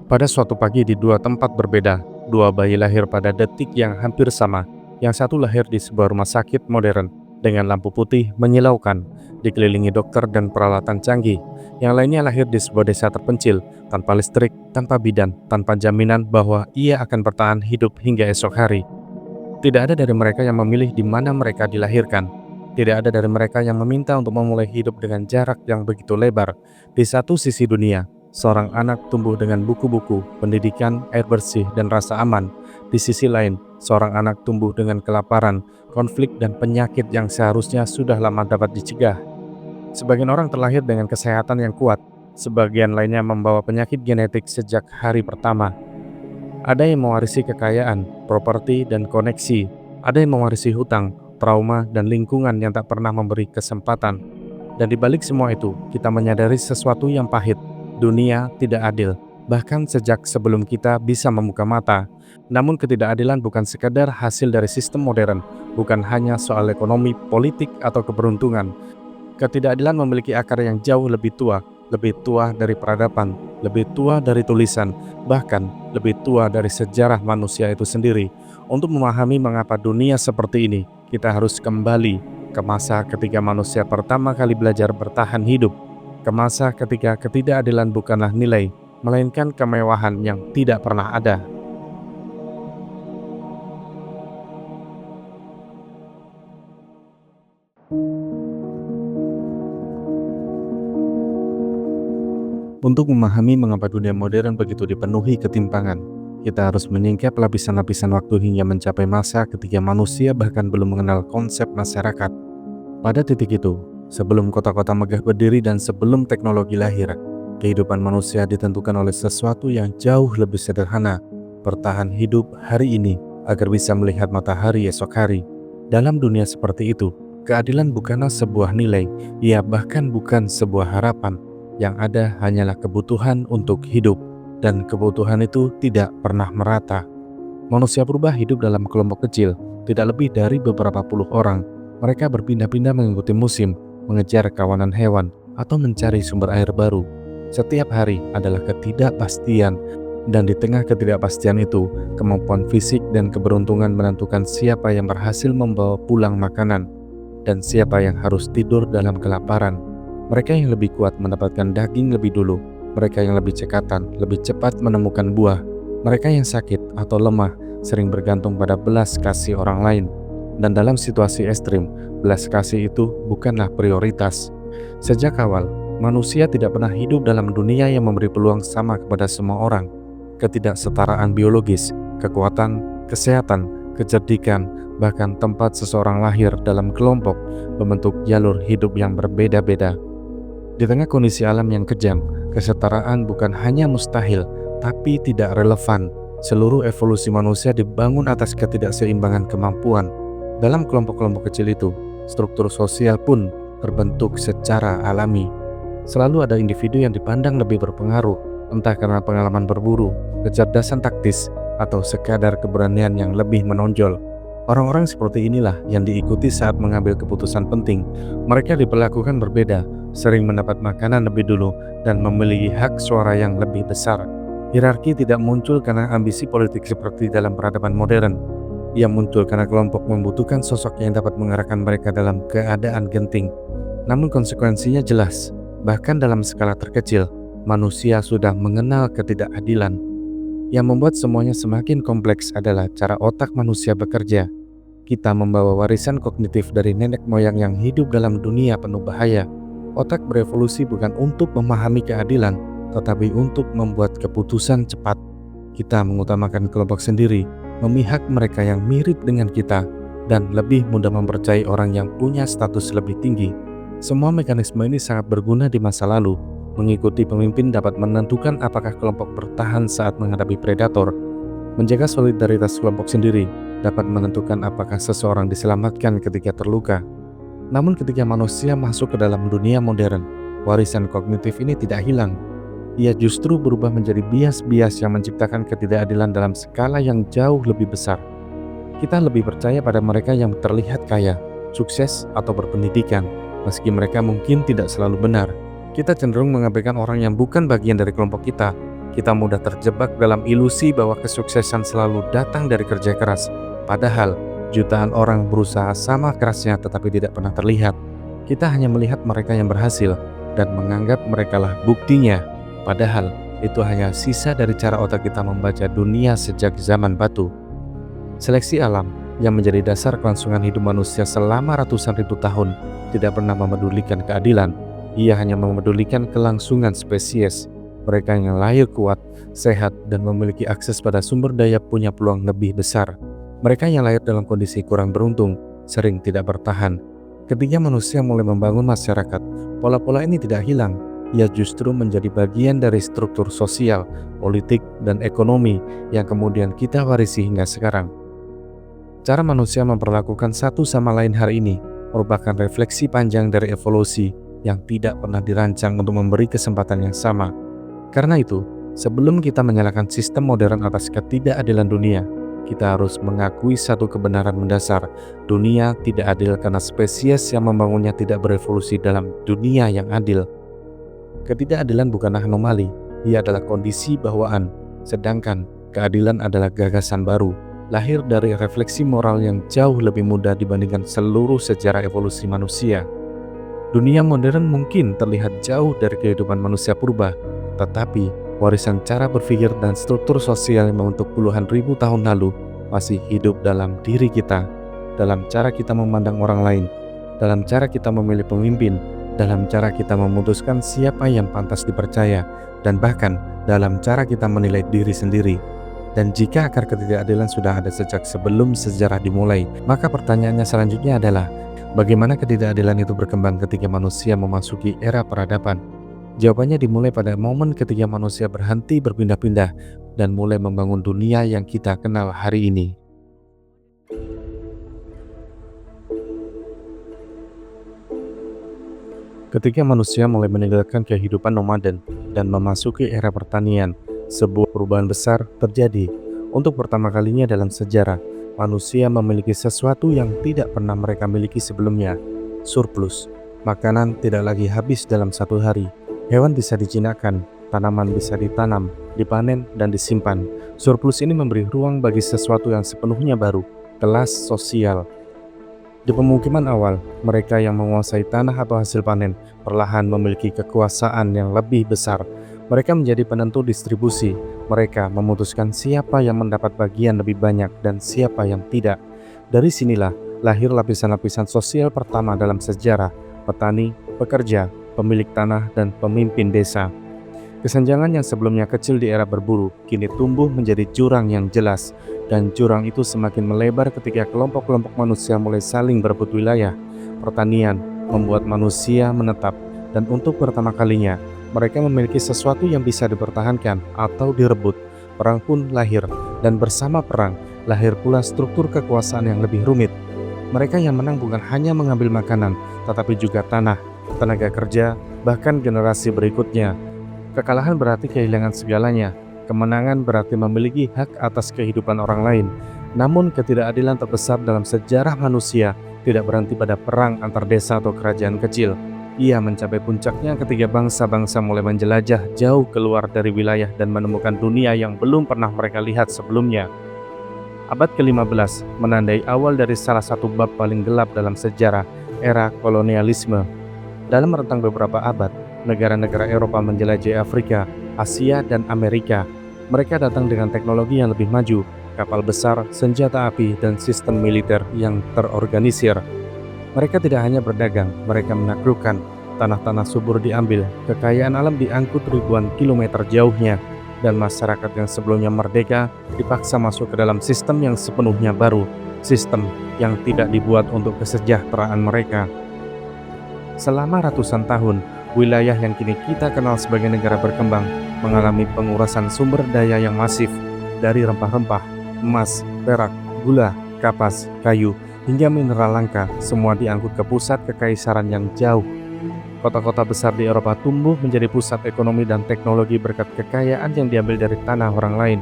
Pada suatu pagi di dua tempat berbeda, dua bayi lahir pada detik yang hampir sama. Yang satu lahir di sebuah rumah sakit modern dengan lampu putih menyilaukan, dikelilingi dokter dan peralatan canggih. Yang lainnya lahir di sebuah desa terpencil, tanpa listrik, tanpa bidan, tanpa jaminan bahwa ia akan bertahan hidup hingga esok hari. Tidak ada dari mereka yang memilih di mana mereka dilahirkan. Tidak ada dari mereka yang meminta untuk memulai hidup dengan jarak yang begitu lebar. Di satu sisi dunia, seorang anak tumbuh dengan buku-buku, pendidikan, air bersih, dan rasa aman. Di sisi lain, seorang anak tumbuh dengan kelaparan, konflik, dan penyakit yang seharusnya sudah lama dapat dicegah. Sebagian orang terlahir dengan kesehatan yang kuat, sebagian lainnya membawa penyakit genetik sejak hari pertama. Ada yang mewarisi kekayaan, properti, dan koneksi. Ada yang mewarisi hutang, trauma, dan lingkungan yang tak pernah memberi kesempatan. Dan di balik semua itu, kita menyadari sesuatu yang pahit. Dunia tidak adil, bahkan sejak sebelum kita bisa membuka mata. Namun ketidakadilan bukan sekadar hasil dari sistem modern, bukan hanya soal ekonomi, politik, atau keberuntungan. Ketidakadilan memiliki akar yang jauh lebih tua dari peradaban, lebih tua dari tulisan, bahkan lebih tua dari sejarah manusia itu sendiri. Untuk memahami mengapa dunia seperti ini, kita harus kembali ke masa ketika manusia pertama kali belajar bertahan hidup, ke masa ketika ketidakadilan bukanlah nilai, melainkan kemewahan yang tidak pernah ada. Untuk memahami mengapa dunia modern begitu dipenuhi ketimpangan, kita harus menyingkap lapisan-lapisan waktu hingga mencapai masa ketika manusia bahkan belum mengenal konsep masyarakat. Pada titik itu, sebelum kota-kota megah berdiri dan sebelum teknologi lahir, kehidupan manusia ditentukan oleh sesuatu yang jauh lebih sederhana: bertahan hidup hari ini agar bisa melihat matahari esok hari. Dalam dunia seperti itu, keadilan bukanlah sebuah nilai, ia bahkan bukan sebuah harapan. Yang ada hanyalah kebutuhan untuk hidup, dan kebutuhan itu tidak pernah merata. Manusia purba hidup dalam kelompok kecil, tidak lebih dari beberapa puluh orang. Mereka berpindah-pindah mengikuti musim, mengejar kawanan hewan, atau mencari sumber air baru. Setiap hari adalah ketidakpastian, dan di tengah ketidakpastian itu, kemampuan fisik dan keberuntungan menentukan siapa yang berhasil membawa pulang makanan, dan siapa yang harus tidur dalam kelaparan. Mereka yang lebih kuat mendapatkan daging lebih dulu, mereka yang lebih cekatan lebih cepat menemukan buah, mereka yang sakit atau lemah sering bergantung pada belas kasih orang lain. Dan dalam situasi ekstrim, belas kasih itu bukanlah prioritas. Sejak awal, manusia tidak pernah hidup dalam dunia yang memberi peluang sama kepada semua orang. Ketidaksetaraan biologis, kekuatan, kesehatan, kecerdikan, bahkan tempat seseorang lahir dalam kelompok membentuk jalur hidup yang berbeda-beda. Di tengah kondisi alam yang kejam, kesetaraan bukan hanya mustahil, tapi tidak relevan. Seluruh evolusi manusia dibangun atas ketidakseimbangan kemampuan. Dalam kelompok-kelompok kecil itu, struktur sosial pun terbentuk secara alami. Selalu ada individu yang dipandang lebih berpengaruh, entah karena pengalaman berburu, kecerdasan taktis, atau sekadar keberanian yang lebih menonjol. Orang-orang seperti inilah yang diikuti saat mengambil keputusan penting. Mereka diperlakukan berbeda, sering mendapat makanan lebih dulu, dan memiliki hak suara yang lebih besar. Hierarki tidak muncul karena ambisi politik seperti dalam peradaban modern. Ia muncul karena kelompok membutuhkan sosok yang dapat mengarahkan mereka dalam keadaan genting. Namun konsekuensinya jelas, bahkan dalam skala terkecil, manusia sudah mengenal ketidakadilan. Yang membuat semuanya semakin kompleks adalah cara otak manusia bekerja. Kita membawa warisan kognitif dari nenek moyang yang hidup dalam dunia penuh bahaya. Otak berevolusi bukan untuk memahami keadilan, tetapi untuk membuat keputusan cepat. Kita mengutamakan kelompok sendiri, memihak mereka yang mirip dengan kita, dan lebih mudah mempercayai orang yang punya status lebih tinggi. Semua mekanisme ini sangat berguna di masa lalu. Mengikuti pemimpin dapat menentukan apakah kelompok bertahan saat menghadapi predator. Menjaga solidaritas kelompok sendiri dapat menentukan apakah seseorang diselamatkan ketika terluka. Namun ketika manusia masuk ke dalam dunia modern, warisan kognitif ini tidak hilang. Ia justru berubah menjadi bias-bias yang menciptakan ketidakadilan dalam skala yang jauh lebih besar. Kita lebih percaya pada mereka yang terlihat kaya, sukses, atau berpendidikan, meski mereka mungkin tidak selalu benar. Kita cenderung mengabaikan orang yang bukan bagian dari kelompok kita, Kita mudah terjebak dalam ilusi bahwa kesuksesan selalu datang dari kerja keras. Padahal, jutaan orang berusaha sama kerasnya tetapi tidak pernah terlihat. Kita hanya melihat mereka yang berhasil dan menganggap merekalah buktinya. Padahal, itu hanya sisa dari cara otak kita membaca dunia sejak zaman batu. Seleksi alam yang menjadi dasar kelangsungan hidup manusia selama ratusan ribu tahun tidak pernah memedulikan keadilan. Ia hanya memedulikan kelangsungan spesies. Mereka yang lahir kuat, sehat, dan memiliki akses pada sumber daya punya peluang lebih besar. Mereka yang lahir dalam kondisi kurang beruntung sering tidak bertahan. Ketika manusia mulai membangun masyarakat, pola-pola ini tidak hilang. Ia justru menjadi bagian dari struktur sosial, politik, dan ekonomi yang kemudian kita warisi hingga sekarang. Cara manusia memperlakukan satu sama lain hari ini merupakan refleksi panjang dari evolusi yang tidak pernah dirancang untuk memberi kesempatan yang sama. Karena itu, sebelum kita menyalahkan sistem modern atas ketidakadilan dunia, kita harus mengakui satu kebenaran mendasar. Dunia tidak adil karena spesies yang membangunnya tidak berevolusi dalam dunia yang adil. Ketidakadilan bukanlah anomali, ia adalah kondisi bawaan. Sedangkan keadilan adalah gagasan baru, lahir dari refleksi moral yang jauh lebih mudah dibandingkan seluruh sejarah evolusi manusia. Dunia modern mungkin terlihat jauh dari kehidupan manusia purba, tetapi warisan cara berpikir dan struktur sosial yang membentuk puluhan ribu tahun lalu masih hidup dalam diri kita, dalam cara kita memandang orang lain, dalam cara kita memilih pemimpin, dalam cara kita memutuskan siapa yang pantas dipercaya, dan bahkan dalam cara kita menilai diri sendiri. Dan jika akar ketidakadilan sudah ada sejak sebelum sejarah dimulai, maka pertanyaannya selanjutnya adalah, bagaimana ketidakadilan itu berkembang ketika manusia memasuki era peradaban? Jawabannya dimulai pada momen ketika manusia berhenti berpindah-pindah dan mulai membangun dunia yang kita kenal hari ini. Ketika manusia mulai meninggalkan kehidupan nomaden dan memasuki era pertanian, sebuah perubahan besar terjadi. Untuk pertama kalinya dalam sejarah, manusia memiliki sesuatu yang tidak pernah mereka miliki sebelumnya, surplus. Makanan tidak lagi habis dalam satu hari. Hewan bisa dijinakkan, tanaman bisa ditanam, dipanen, dan disimpan. Surplus ini memberi ruang bagi sesuatu yang sepenuhnya baru, kelas sosial. Di pemukiman awal, mereka yang menguasai tanah atau hasil panen perlahan memiliki kekuasaan yang lebih besar. Mereka menjadi penentu distribusi. Mereka memutuskan siapa yang mendapat bagian lebih banyak dan siapa yang tidak. Dari sinilah lahir lapisan-lapisan sosial pertama dalam sejarah: petani, pekerja, pemilik tanah, dan pemimpin desa. Kesenjangan yang sebelumnya kecil di era berburu kini tumbuh menjadi jurang yang jelas, dan jurang itu semakin melebar ketika kelompok-kelompok manusia mulai saling berebut wilayah. Pertanian membuat manusia menetap, dan untuk pertama kalinya mereka memiliki sesuatu yang bisa dipertahankan atau direbut. Perang pun lahir, dan bersama perang lahir pula struktur kekuasaan yang lebih rumit. Mereka yang menang bukan hanya mengambil makanan, tetapi juga tanah, tenaga kerja, bahkan generasi berikutnya. Kekalahan berarti kehilangan segalanya. Kemenangan berarti memiliki hak atas kehidupan orang lain. Namun ketidakadilan terbesar dalam sejarah manusia tidak berhenti pada perang antar desa atau kerajaan kecil. Ia mencapai puncaknya ketika bangsa-bangsa mulai menjelajah jauh keluar dari wilayah dan menemukan dunia yang belum pernah mereka lihat sebelumnya. Abad ke-15 menandai awal dari salah satu bab paling gelap dalam sejarah, era kolonialisme. Dalam rentang beberapa abad, negara-negara Eropa menjelajahi Afrika, Asia, dan Amerika. Mereka datang dengan teknologi yang lebih maju, kapal besar, senjata api, dan sistem militer yang terorganisir. Mereka tidak hanya berdagang, mereka menaklukkan. Tanah-tanah subur diambil, kekayaan alam diangkut ribuan kilometer jauhnya, dan masyarakat yang sebelumnya merdeka dipaksa masuk ke dalam sistem yang sepenuhnya baru, sistem yang tidak dibuat untuk kesejahteraan mereka. Selama ratusan tahun, wilayah yang kini kita kenal sebagai negara berkembang mengalami pengurasan sumber daya yang masif, dari rempah-rempah, emas, perak, gula, kapas, kayu, hingga mineral langka, semua diangkut ke pusat kekaisaran yang jauh. Kota-kota besar di Eropa tumbuh menjadi pusat ekonomi dan teknologi berkat kekayaan yang diambil dari tanah orang lain.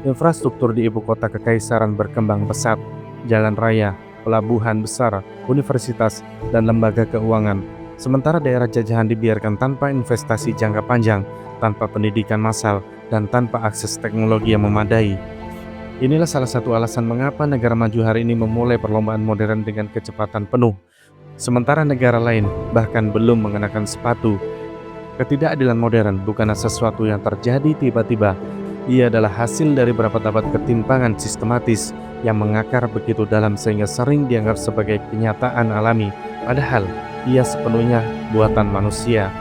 Infrastruktur di ibu kota kekaisaran berkembang pesat, jalan raya, pelabuhan besar, universitas, dan lembaga keuangan. Sementara daerah jajahan dibiarkan tanpa investasi jangka panjang, tanpa pendidikan massal, dan tanpa akses teknologi yang memadai. Inilah salah satu alasan mengapa negara maju hari ini memulai perlombaan modern dengan kecepatan penuh, sementara negara lain bahkan belum mengenakan sepatu. Ketidakadilan modern bukanlah sesuatu yang terjadi tiba-tiba. Ia adalah hasil dari berabad-abad ketimpangan sistematis yang mengakar begitu dalam sehingga sering dianggap sebagai kenyataan alami, padahal ia sepenuhnya buatan manusia.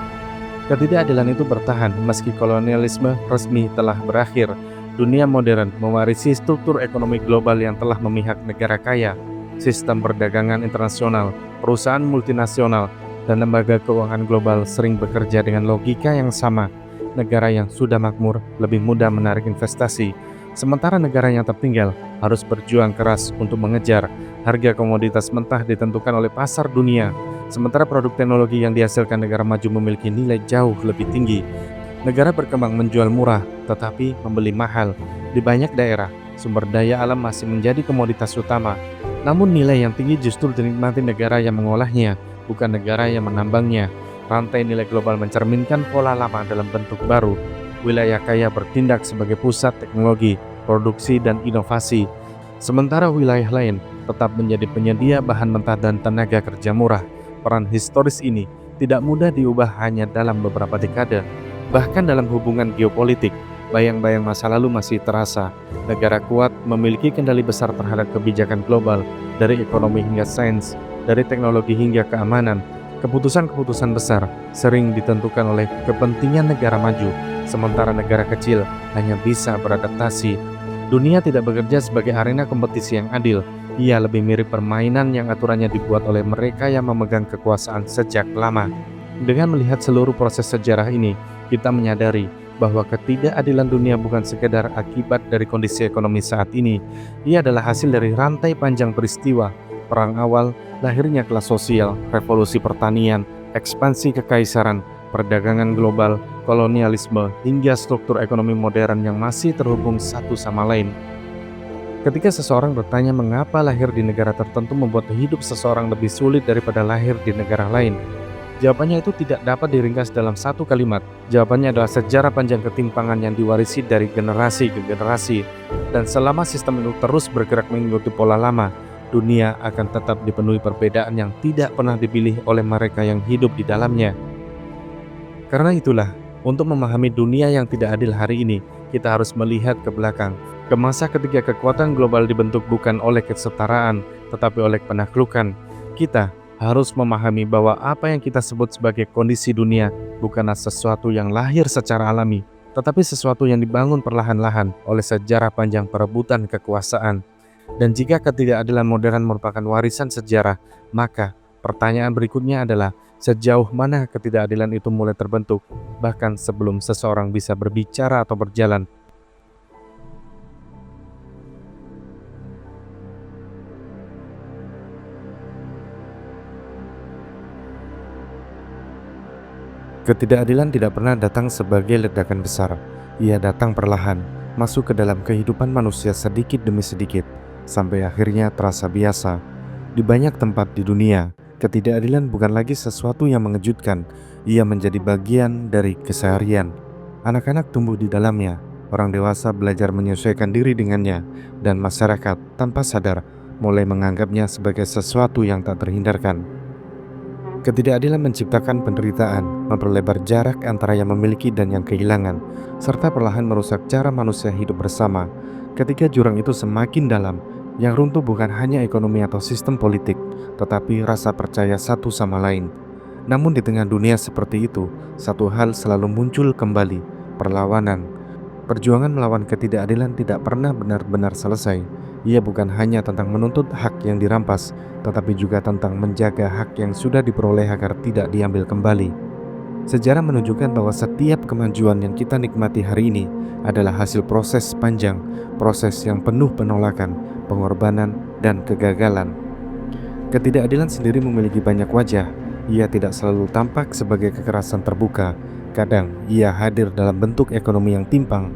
Ketidakadilan itu bertahan meski kolonialisme resmi telah berakhir. Dunia modern mewarisi struktur ekonomi global yang telah memihak negara kaya, sistem perdagangan internasional, perusahaan multinasional, dan lembaga keuangan global sering bekerja dengan logika yang sama. Negara yang sudah makmur lebih mudah menarik investasi, sementara negara yang tertinggal harus berjuang keras untuk mengejar. Harga komoditas mentah ditentukan oleh pasar dunia, sementara produk teknologi yang dihasilkan negara maju memiliki nilai jauh lebih tinggi. Negara berkembang menjual murah, tetapi membeli mahal. Di banyak daerah, sumber daya alam masih menjadi komoditas utama. Namun nilai yang tinggi justru dinikmati negara yang mengolahnya, bukan negara yang menambangnya. Rantai nilai global mencerminkan pola lama dalam bentuk baru. Wilayah kaya bertindak sebagai pusat teknologi, produksi, dan inovasi. Sementara wilayah lain tetap menjadi penyedia bahan mentah dan tenaga kerja murah. Peran historis ini tidak mudah diubah hanya dalam beberapa dekade. Bahkan dalam hubungan geopolitik, bayang-bayang masa lalu masih terasa. Negara kuat memiliki kendali besar terhadap kebijakan global, dari ekonomi hingga sains, dari teknologi hingga keamanan. Keputusan-keputusan besar sering ditentukan oleh kepentingan negara maju, sementara negara kecil hanya bisa beradaptasi. Dunia tidak bekerja sebagai arena kompetisi yang adil. Ia lebih mirip permainan yang aturannya dibuat oleh mereka yang memegang kekuasaan sejak lama. Dengan melihat seluruh proses sejarah ini, kita menyadari bahwa ketidakadilan dunia bukan sekedar akibat dari kondisi ekonomi saat ini. Ia adalah hasil dari rantai panjang peristiwa, perang awal, lahirnya kelas sosial, revolusi pertanian, ekspansi kekaisaran, perdagangan global, kolonialisme, hingga struktur ekonomi modern yang masih terhubung satu sama lain. Ketika seseorang bertanya mengapa lahir di negara tertentu membuat hidup seseorang lebih sulit daripada lahir di negara lain, jawabannya itu tidak dapat diringkas dalam satu kalimat. Jawabannya adalah sejarah panjang ketimpangan yang diwarisi dari generasi ke generasi. Dan selama sistem itu terus bergerak mengikuti pola lama, dunia akan tetap dipenuhi perbedaan yang tidak pernah dipilih oleh mereka yang hidup di dalamnya. Karena itulah, untuk memahami dunia yang tidak adil hari ini, kita harus melihat ke belakang, ke masa ketika kekuatan global dibentuk bukan oleh kesetaraan, tetapi oleh penaklukan. Kita harus memahami bahwa apa yang kita sebut sebagai kondisi dunia bukanlah sesuatu yang lahir secara alami, tetapi sesuatu yang dibangun perlahan-lahan oleh sejarah panjang perebutan kekuasaan. Dan jika ketidakadilan modern merupakan warisan sejarah, maka pertanyaan berikutnya adalah sejauh mana ketidakadilan itu mulai terbentuk, bahkan sebelum seseorang bisa berbicara atau berjalan. Ketidakadilan tidak pernah datang sebagai ledakan besar. Ia datang perlahan, masuk ke dalam kehidupan manusia sedikit demi sedikit, sampai akhirnya terasa biasa. Di banyak tempat di dunia, ketidakadilan bukan lagi sesuatu yang mengejutkan. Ia menjadi bagian dari keseharian. Anak-anak tumbuh di dalamnya, orang dewasa belajar menyesuaikan diri dengannya, dan masyarakat tanpa sadar mulai menganggapnya sebagai sesuatu yang tak terhindarkan. Ketidakadilan menciptakan penderitaan, memperlebar jarak antara yang memiliki dan yang kehilangan, serta perlahan merusak cara manusia hidup bersama. Ketika jurang itu semakin dalam, yang runtuh bukan hanya ekonomi atau sistem politik, tetapi rasa percaya satu sama lain. Namun di tengah dunia seperti itu, satu hal selalu muncul kembali, perlawanan. Perjuangan melawan ketidakadilan tidak pernah benar-benar selesai. Ia bukan hanya tentang menuntut hak yang dirampas, tetapi juga tentang menjaga hak yang sudah diperoleh agar tidak diambil kembali. Sejarah menunjukkan bahwa setiap kemajuan yang kita nikmati hari ini adalah hasil proses panjang, proses yang penuh penolakan, pengorbanan, dan kegagalan. Ketidakadilan sendiri memiliki banyak wajah. Ia tidak selalu tampak sebagai kekerasan terbuka. Kadang ia hadir dalam bentuk ekonomi yang timpang.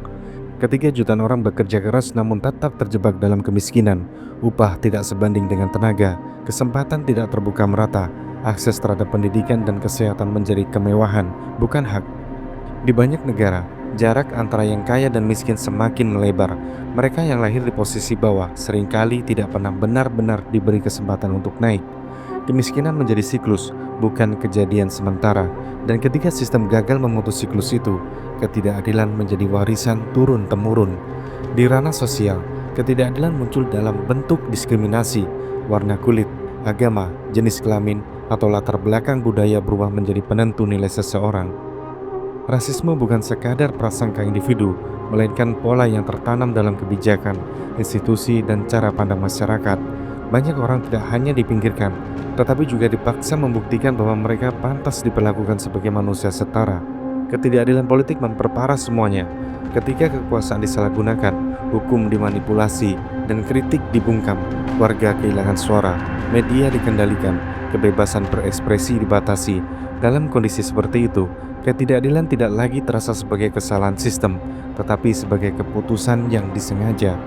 Ketika jutaan orang bekerja keras namun tetap terjebak dalam kemiskinan, upah tidak sebanding dengan tenaga, kesempatan tidak terbuka merata, akses terhadap pendidikan dan kesehatan menjadi kemewahan, bukan hak. Di banyak negara, Jarak antara yang kaya dan miskin semakin melebar. Mereka yang lahir di posisi bawah seringkali tidak pernah benar-benar diberi kesempatan untuk naik. Kemiskinan menjadi siklus, bukan kejadian sementara. Dan ketika sistem gagal memutus siklus itu, ketidakadilan menjadi warisan turun-temurun. Di ranah sosial, ketidakadilan muncul dalam bentuk diskriminasi, warna kulit, agama, jenis kelamin, atau latar belakang budaya berubah menjadi penentu nilai seseorang. Rasisme bukan sekadar prasangka individu, melainkan pola yang tertanam dalam kebijakan, institusi, dan cara pandang masyarakat. Banyak orang tidak hanya dipinggirkan, tetapi juga dipaksa membuktikan bahwa mereka pantas diperlakukan sebagai manusia setara. Ketidakadilan politik memperparah semuanya. Ketika kekuasaan disalahgunakan, hukum dimanipulasi, dan kritik dibungkam, warga kehilangan suara, media dikendalikan, kebebasan berekspresi dibatasi. Dalam kondisi seperti itu, ketidakadilan tidak lagi terasa sebagai kesalahan sistem, tetapi sebagai keputusan yang disengaja.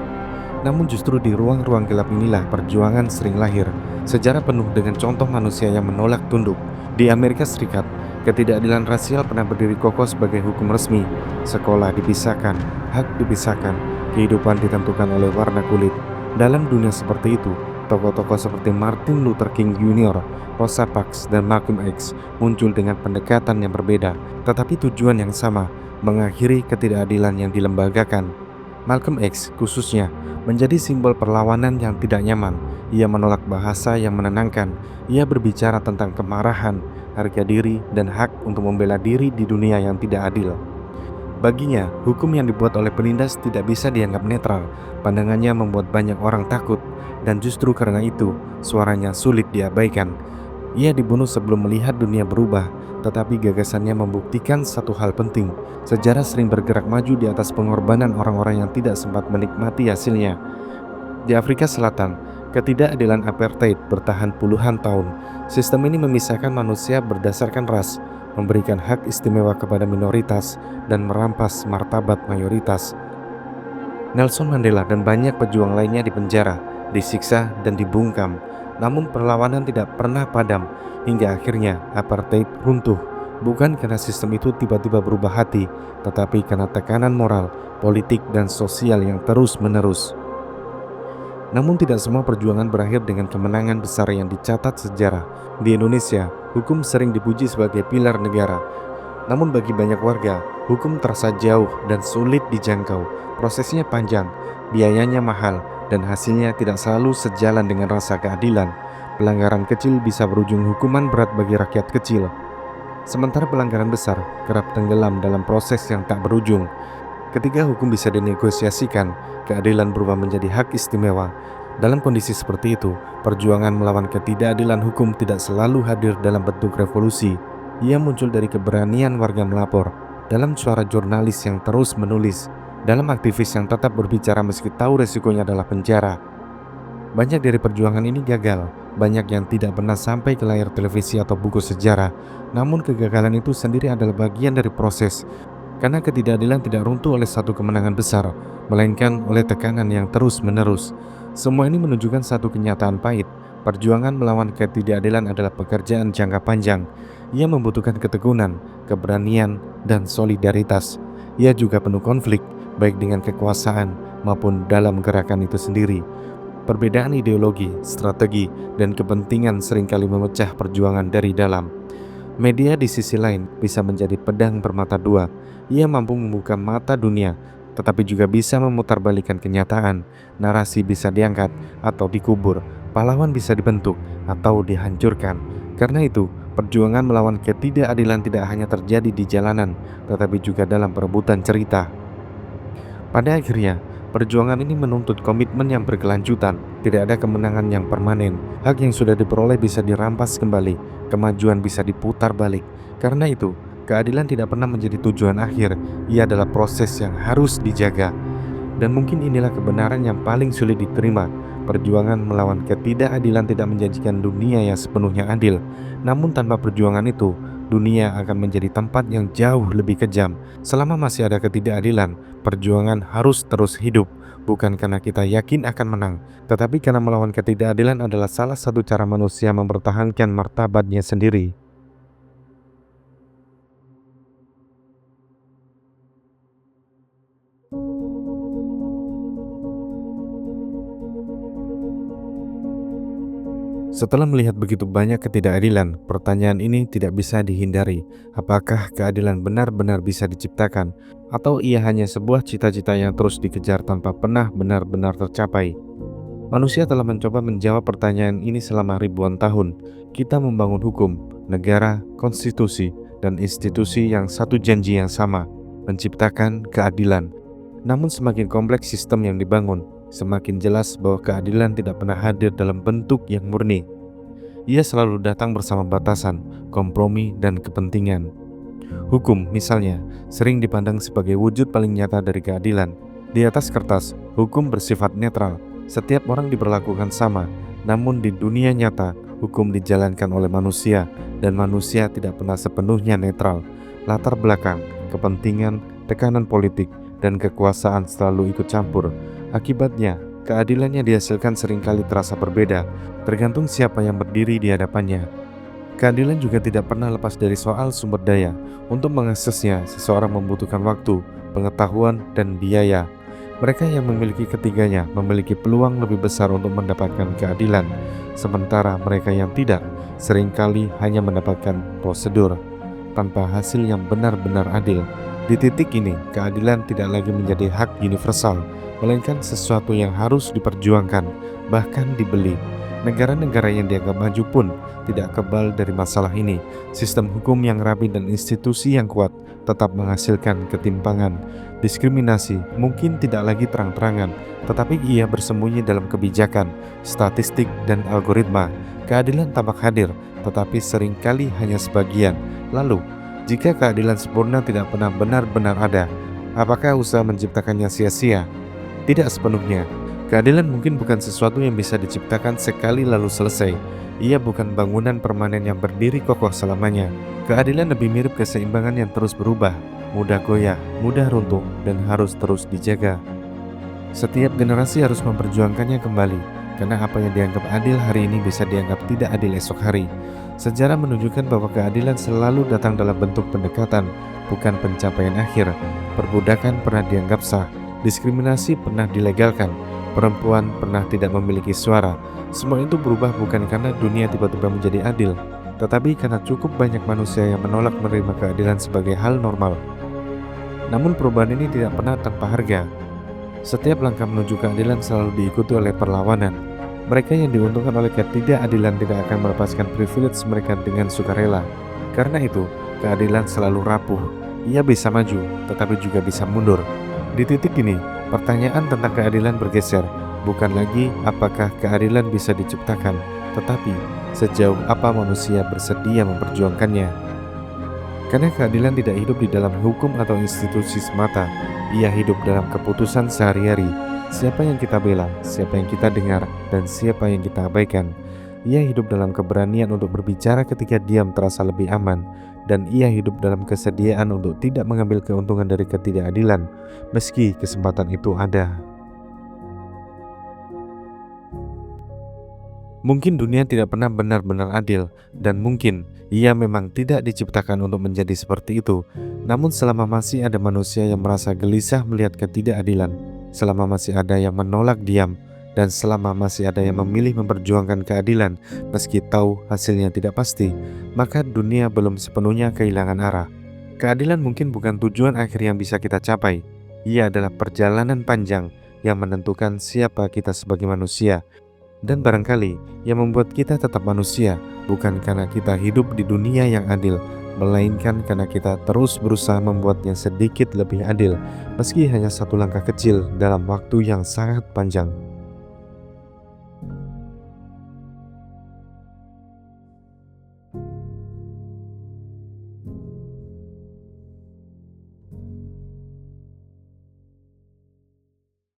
Namun justru di ruang-ruang gelap inilah perjuangan sering lahir. Sejarah penuh dengan contoh manusia yang menolak tunduk. Di Amerika Serikat, ketidakadilan rasial pernah berdiri kokoh sebagai hukum resmi. Sekolah dipisahkan, hak dipisahkan, kehidupan ditentukan oleh warna kulit. Dalam dunia seperti itu, tokoh-tokoh seperti Martin Luther King Jr., Rosa Parks, dan Malcolm X muncul dengan pendekatan yang berbeda, tetapi tujuan yang sama, mengakhiri ketidakadilan yang dilembagakan. Malcolm X khususnya menjadi simbol perlawanan yang tidak nyaman. Ia menolak bahasa yang menenangkan. Ia berbicara tentang kemarahan, harga diri, dan hak untuk membela diri di dunia yang tidak adil. Baginya, hukum yang dibuat oleh penindas tidak bisa dianggap netral. Pandangannya membuat banyak orang takut, dan justru karena itu, suaranya sulit diabaikan. Ia dibunuh sebelum melihat dunia berubah, tetapi gagasannya membuktikan satu hal penting. Sejarah sering bergerak maju di atas pengorbanan orang-orang yang tidak sempat menikmati hasilnya. Di Afrika Selatan, ketidakadilan apartheid bertahan puluhan tahun. Sistem ini memisahkan manusia berdasarkan ras, memberikan hak istimewa kepada minoritas, dan merampas martabat mayoritas. Nelson Mandela dan banyak pejuang lainnya dipenjara, disiksa, dan dibungkam. Namun perlawanan tidak pernah padam, hingga akhirnya apartheid runtuh. Bukan karena sistem itu tiba-tiba berubah hati, tetapi karena tekanan moral, politik, dan sosial yang terus-menerus. Namun tidak semua perjuangan berakhir dengan kemenangan besar yang dicatat sejarah. Di Indonesia, hukum sering dipuji sebagai pilar negara. Namun bagi banyak warga, hukum terasa jauh dan sulit dijangkau. Prosesnya panjang, biayanya mahal, dan hasilnya tidak selalu sejalan dengan rasa keadilan. Pelanggaran kecil bisa berujung hukuman berat bagi rakyat kecil, sementara pelanggaran besar kerap tenggelam dalam proses yang tak berujung. Ketika hukum bisa dinegosiasikan, keadilan berubah menjadi hak istimewa. Dalam kondisi seperti itu, perjuangan melawan ketidakadilan hukum tidak selalu hadir dalam bentuk revolusi. Ia muncul dari keberanian warga melapor, dalam suara jurnalis yang terus menulis, dalam aktivis yang tetap berbicara meski tahu resikonya adalah penjara. Banyak dari perjuangan ini gagal, banyak yang tidak pernah sampai ke layar televisi atau buku sejarah. Namun kegagalan itu sendiri adalah bagian dari proses. Karena ketidakadilan tidak runtuh oleh satu kemenangan besar, melainkan oleh tekanan yang terus-menerus. Semua ini menunjukkan satu kenyataan pahit. Perjuangan melawan ketidakadilan adalah pekerjaan jangka panjang. Ia membutuhkan ketekunan, keberanian, dan solidaritas. Ia juga penuh konflik, baik dengan kekuasaan maupun dalam gerakan itu sendiri. Perbedaan ideologi, strategi, dan kepentingan seringkali memecah perjuangan dari dalam. Media di sisi lain bisa menjadi pedang bermata dua. Ia mampu membuka mata dunia, tetapi juga bisa memutarbalikkan kenyataan. Narasi bisa diangkat atau dikubur, pahlawan bisa dibentuk atau dihancurkan. Karena itu, perjuangan melawan ketidakadilan tidak hanya terjadi di jalanan, tetapi juga dalam perebutan cerita. Pada akhirnya, perjuangan ini menuntut komitmen yang berkelanjutan. Tidak ada kemenangan yang permanen. Hak yang sudah diperoleh bisa dirampas kembali, kemajuan bisa diputar balik. Karena itu, keadilan tidak pernah menjadi tujuan akhir. Ia adalah proses yang harus dijaga. Dan mungkin inilah kebenaran yang paling sulit diterima. Perjuangan melawan ketidakadilan tidak menjanjikan dunia yang sepenuhnya adil. Namun tanpa perjuangan itu, dunia akan menjadi tempat yang jauh lebih kejam. Selama masih ada ketidakadilan, perjuangan harus terus hidup. Bukan karena kita yakin akan menang, tetapi karena melawan ketidakadilan adalah salah satu cara manusia mempertahankan martabatnya sendiri. Setelah melihat begitu banyak ketidakadilan, pertanyaan ini tidak bisa dihindari. Apakah keadilan benar-benar bisa diciptakan, atau ia hanya sebuah cita-cita yang terus dikejar tanpa pernah benar-benar tercapai? Manusia telah mencoba menjawab pertanyaan ini selama ribuan tahun. Kita membangun hukum, negara, konstitusi, dan institusi yang satu janji yang sama, menciptakan keadilan. Namun semakin kompleks sistem yang dibangun, semakin jelas bahwa keadilan tidak pernah hadir dalam bentuk yang murni. Ia selalu datang bersama batasan, kompromi, dan kepentingan. Hukum, misalnya, sering dipandang sebagai wujud paling nyata dari keadilan. Di atas kertas, hukum bersifat netral. Setiap orang diperlakukan sama, namun di dunia nyata, hukum dijalankan oleh manusia, dan manusia tidak pernah sepenuhnya netral. Latar belakang, kepentingan, tekanan politik, dan kekuasaan selalu ikut campur. Akibatnya, keadilannya dihasilkan seringkali terasa berbeda, tergantung siapa yang berdiri di hadapannya. Keadilan juga tidak pernah lepas dari soal sumber daya. Untuk mengaksesnya, seseorang membutuhkan waktu, pengetahuan, dan biaya. Mereka yang memiliki ketiganya memiliki peluang lebih besar untuk mendapatkan keadilan, sementara mereka yang tidak seringkali hanya mendapatkan prosedur tanpa hasil yang benar-benar adil. Di titik ini, keadilan tidak lagi menjadi hak universal, melainkan sesuatu yang harus diperjuangkan, bahkan dibeli. Negara-negara yang dianggap maju pun tidak kebal dari masalah ini. Sistem hukum yang rapi dan institusi yang kuat tetap menghasilkan ketimpangan. Diskriminasi mungkin tidak lagi terang-terangan, tetapi ia bersembunyi dalam kebijakan, statistik, dan algoritma. Keadilan tampak hadir, tetapi seringkali hanya sebagian. Lalu, jika keadilan sempurna tidak pernah benar-benar ada, apakah usaha menciptakannya sia-sia? Tidak sepenuhnya. Keadilan mungkin bukan sesuatu yang bisa diciptakan sekali lalu selesai. Ia bukan bangunan permanen yang berdiri kokoh selamanya. Keadilan lebih mirip keseimbangan yang terus berubah, mudah goyah, mudah runtuh, dan harus terus dijaga. Setiap generasi harus memperjuangkannya kembali, karena apa yang dianggap adil hari ini bisa dianggap tidak adil esok hari. Sejarah menunjukkan bahwa keadilan selalu datang dalam bentuk pendekatan, bukan pencapaian akhir. Perbudakan pernah dianggap sah, diskriminasi pernah dilegalkan, perempuan pernah tidak memiliki suara. Semua itu berubah bukan karena dunia tiba-tiba menjadi adil, tetapi karena cukup banyak manusia yang menolak menerima keadilan sebagai hal normal. Namun perubahan ini tidak pernah tanpa harga. Setiap langkah menuju keadilan selalu diikuti oleh perlawanan. Mereka yang diuntungkan oleh ketidakadilan tidak akan melepaskan privilege mereka dengan sukarela. Karena itu, keadilan selalu rapuh. Ia bisa maju, tetapi juga bisa mundur. Di titik ini, pertanyaan tentang keadilan bergeser. Bukan lagi apakah keadilan bisa diciptakan, tetapi sejauh apa manusia bersedia memperjuangkannya. Karena keadilan tidak hidup di dalam hukum atau institusi semata. Ia hidup dalam keputusan sehari-hari. Siapa yang kita bela, siapa yang kita dengar, dan siapa yang kita abaikan. Ia hidup dalam keberanian untuk berbicara ketika diam terasa lebih aman. Dan ia hidup dalam kesediaan untuk tidak mengambil keuntungan dari ketidakadilan, meski kesempatan itu ada. Mungkin dunia tidak pernah benar-benar adil, dan mungkin ia memang tidak diciptakan untuk menjadi seperti itu. Namun selama masih ada manusia yang merasa gelisah melihat ketidakadilan, selama masih ada yang menolak diam, dan selama masih ada yang memilih memperjuangkan keadilan meski tahu hasilnya tidak pasti, maka dunia belum sepenuhnya kehilangan arah. Keadilan mungkin bukan tujuan akhir yang bisa kita capai. Ia adalah perjalanan panjang yang menentukan siapa kita sebagai manusia. Dan barangkali yang membuat kita tetap manusia bukan karena kita hidup di dunia yang adil, melainkan karena kita terus berusaha membuatnya sedikit lebih adil, meski hanya satu langkah kecil dalam waktu yang sangat panjang.